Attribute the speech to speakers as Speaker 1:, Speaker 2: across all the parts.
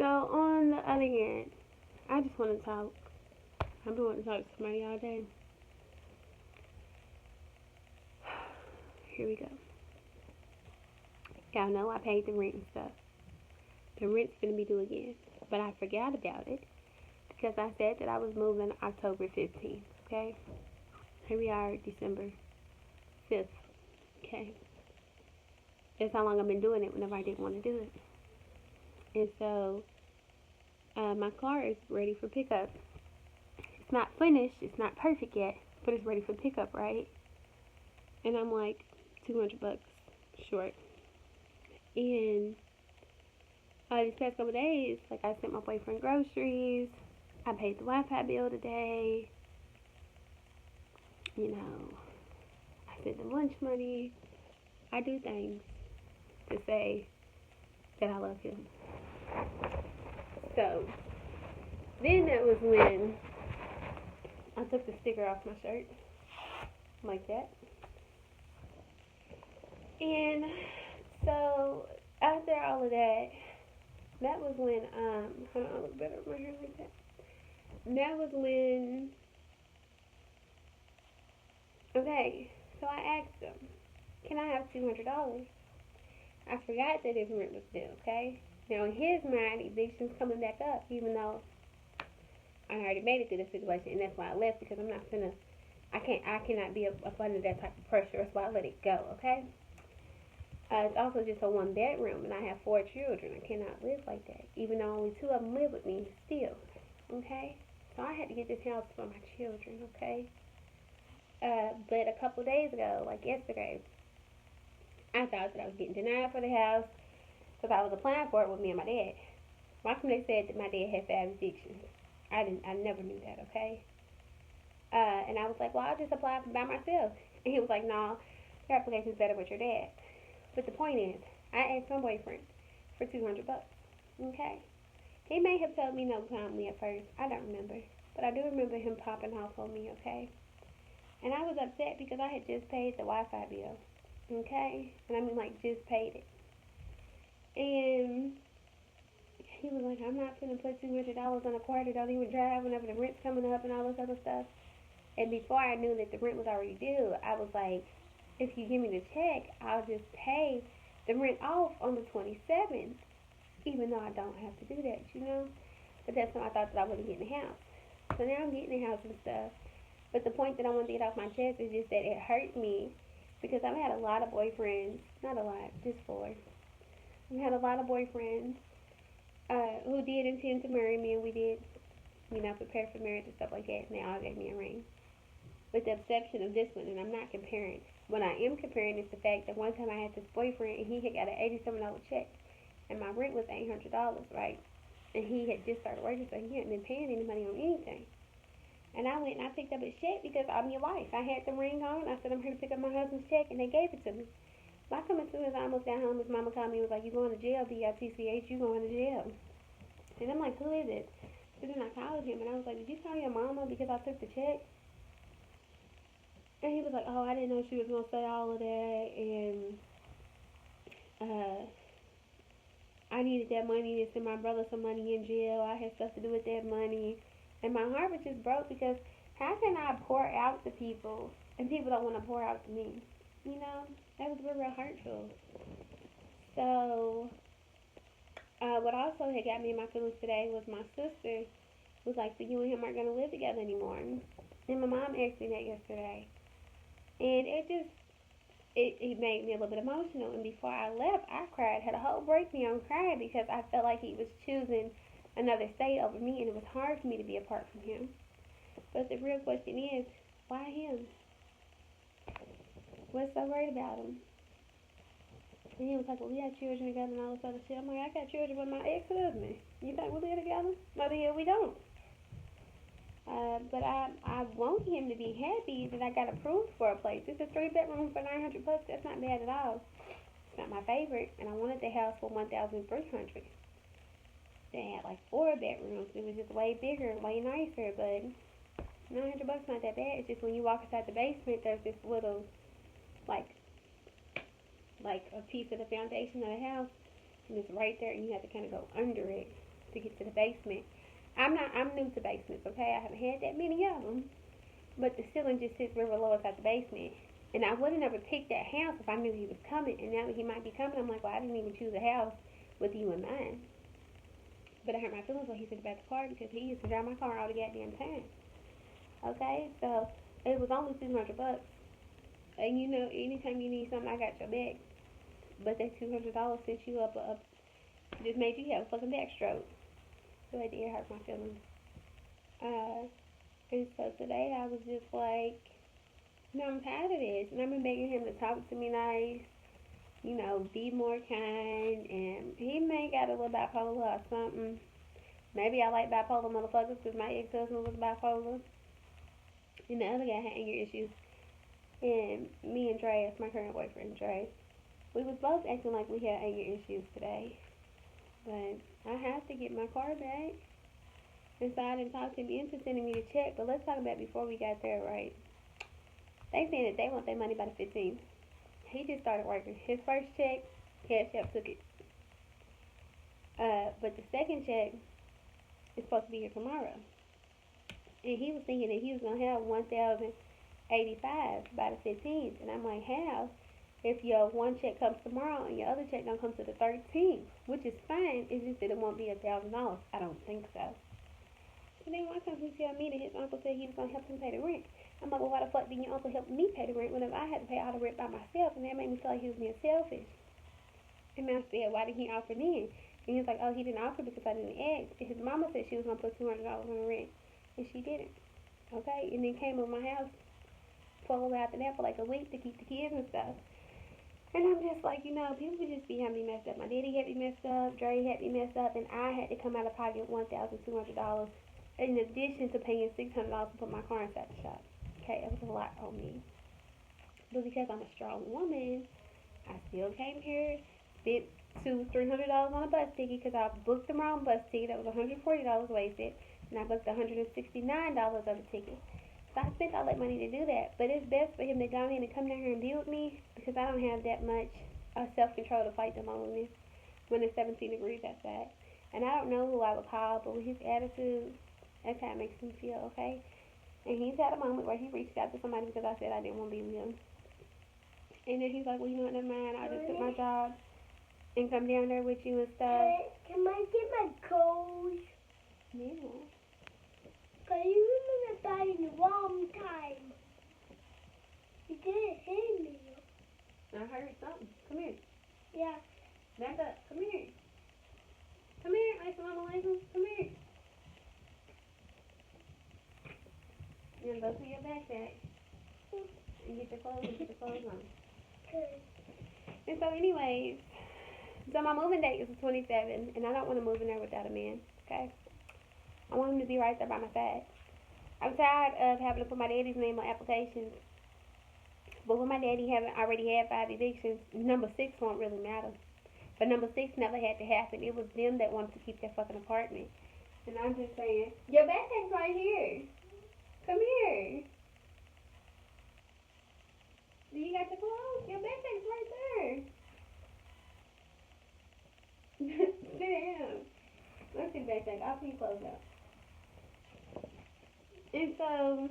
Speaker 1: So on the other hand, I just want to talk. I've been wanting to talk to somebody all day. Here we go. Y'all know I paid the rent and stuff. The rent's gonna be due again, but I forgot about it because I said that I was moving October 15th. Okay. Here we are, December 5th. Okay. That's how long I've been doing it whenever I didn't want to do it. And so my car is ready for pickup. It's not finished, it's not perfect yet, but it's ready for pickup, right? And I'm like $200 short. And these past couple days, like I sent my boyfriend groceries, I paid the Wi-Fi bill today, you know, I sent them lunch money. I do things to say that I love him. So then that was when I took the sticker off my shirt, like that. And so after all of that, that was when hold on, I look better with my hair like that. That was when okay, so I asked him, can I have $200? I forgot that his rent was due, okay? Now in his mind, eviction's coming back up, even though I already made it through the situation, and that's why I left, because I'm not finna, I cannot be up under that type of pressure. That's why I let it go, okay? It's also just a one bedroom, and I have 4 children. I cannot live like that, even though only 2 of them live with me still, okay? So I had to get this house for my children, okay? But a couple days ago, like yesterday, I thought that I was getting denied for the house because I was applying for it with me and my dad. Why come they said that my dad had 5 evictions? I never knew that, okay? And I was like, well, I'll just apply by myself. And he was like, no, your application's better with your dad. But the point is, I asked my boyfriend for $200, okay? He may have told me no kindly at first. I don't remember. But I do remember him popping off on me, okay? And I was upset because I had just paid the Wi-Fi bill, okay? And I mean, like, just paid it. And he was like, I'm not gonna put $200 on a car that don't even drive whenever the rent's coming up and all this other stuff. And before I knew that the rent was already due, I was like, if you give me the check, I'll just pay the rent off on the 27th, even though I don't have to do that, you know? But that's when I thought that I wasn't getting the house. So now I'm getting the house and stuff. But the point that I want to get off my chest is just that it hurt me because I've had a lot of boyfriends, not a lot, just 4. I've had a lot of boyfriends who did intend to marry me, and we did, you know, prepare for marriage and stuff like that, and they all gave me a ring. With the exception of this one, and I'm not comparing. What I am comparing is the fact that one time I had this boyfriend, and he had got an $87 check, and my rent was $800, right? And he had just started working, so he hadn't been paying any money on anything. And I went and I picked up his check because I'm your wife. I had the ring on. I said, I'm here to pick up my husband's check, and they gave it to me. So I come as soon as I almost got home, his mama called me and was like, you going to jail, B-I-T-C-H, you going to jail. And I'm like, who is it? So then I called him, and I was like, did you call your mama because I took the check? And he was like, oh, I didn't know she was going to say all of that, and uh, I needed that money to send my brother some money in jail. I had stuff to do with that money. And my heart was just broke because how can I pour out to people and people don't want to pour out to me? You know, that was real, real hurtful. So, what also had got me in my feelings today was my sister was like, so you and him aren't going to live together anymore. And my mom asked me that yesterday. And it made me a little bit emotional. And before I left, I cried, had a whole breakdown crying because I felt like he was choosing another state over me, and it was hard for me to be apart from him. But the real question is, why him? What's so great about him? And he was like, well, we have children together and all this other shit. I'm like, I got children with my ex-husband. You think we live together? No, the hell we don't. But I want him to be happy that I got approved for a place. It's a 3-bedroom for $900. That's not bad at all. It's not my favorite, and I wanted the house for $1,300. They had like 4 bedrooms. It was just way bigger, way nicer, but $900 not that bad. It's just when you walk inside the basement, there's this little like a piece of the foundation of the house, and it's right there, and you have to kind of go under it to get to the basement. I'm new to basements, okay? I haven't had that many of them. But the ceiling just sits river low inside the basement. And I would have never picked that house if I knew he was coming. And now that he might be coming, I'm like, well, I didn't even choose a house with you in mind. But I hurt my feelings when he said about the car because he used to drive my car all the goddamn time. Okay, so it was only $200. And you know, anytime you need something, I got your back. But that $200 sent you up, just made you have a fucking backstroke. So it did hurt my feelings. Uh, and so today I was just like, no, I'm tired of this. And I've been begging him to talk to me nice, you know, be more kind. And he may got a little bipolar or something. Maybe I like bipolar motherfuckers because my ex-husband was bipolar. And the other guy had anger issues. And me and Dre, that's my current boyfriend, Dre, we was both acting like we had anger issues today. But I have to get my car back. And so I didn't talk him into sending me the check. But let's talk about before we got there, right? They saying that they want their money by the 15th. He just started working. His first check, Cash App took it. But the second check is supposed to be here tomorrow. And he was thinking that he was going to have 1,085 by the 15th. And I'm like, how? If your one check comes tomorrow and your other check don't come to the 13th, which is fine, it's just that it won't be $1,000. I don't think so. And then why can't he tell me that his uncle said he was going to help him pay the rent? I'm like, well, why the fuck didn't your uncle help me pay the rent whenever I had to pay all the rent by myself? And that made me feel like he was being selfish. And I said, why didn't he offer then? And he was like, oh, he didn't offer because I didn't ask. And his mama said she was going to put $200 on the rent. And she didn't. Okay? And then came over my house full after that for like a week to keep the kids and stuff. And I'm just like, you know, people just be having me messed up. My daddy had me messed up, Dre had me messed up, and I had to come out of pocket $1,200 in addition to paying $600 to put my car inside the shop. Okay, it was a lot on me. But because I'm a strong woman, I still came here, spent $200-300 on a bus ticket because I booked the wrong bus ticket. That was $140 wasted, and I booked $169 of the ticket. So I spent all that money to do that. But it's best for him to go ahead and come down here and be with me because I don't have that much self-control to fight the loneliness when it's 17 degrees outside. And I don't know who I would call, but with his attitude, that's how it makes me feel, okay? And he's had a moment where he reached out to somebody because I said I didn't want to be with him. And then he's like, well, you know what, never mind. I'll just quit my job and come down there with you and stuff.
Speaker 2: Can I get my clothes?
Speaker 1: Yeah.
Speaker 2: Cause you remember that in the wrong time. You didn't hit me.
Speaker 1: I heard something. Come here.
Speaker 2: Yeah.
Speaker 1: Back up. Come here. Come here, Assalamu alaikum. Come here. You go to your backpack and get your clothes and put your clothes on.
Speaker 2: Okay.
Speaker 1: And so anyways, so my moving date is the 27th, and I don't want to move in there without a man, okay? I want him to be right there by my side. I'm tired of having to put my daddy's name on applications. But with my daddy having already had 5 evictions, number 6 won't really matter. But number 6 never had to happen. It was them that wanted to keep that fucking apartment. And I'm just saying, your backpack's right here. Come here. Do you got your clothes? Your backpack's right there. Sit down. Let's see the backpack. I'll put your clothes out. And so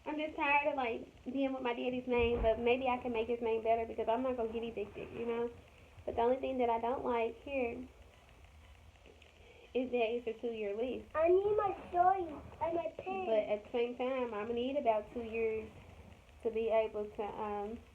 Speaker 1: I'm just tired of like being with my daddy's name, but maybe I can make his name better because I'm not gonna get evicted, you know. But the only thing that I don't like here is that it's a 2-year lease.
Speaker 2: I need my toys and my pen.
Speaker 1: But at the same time, I'm gonna need about 2 years to be able to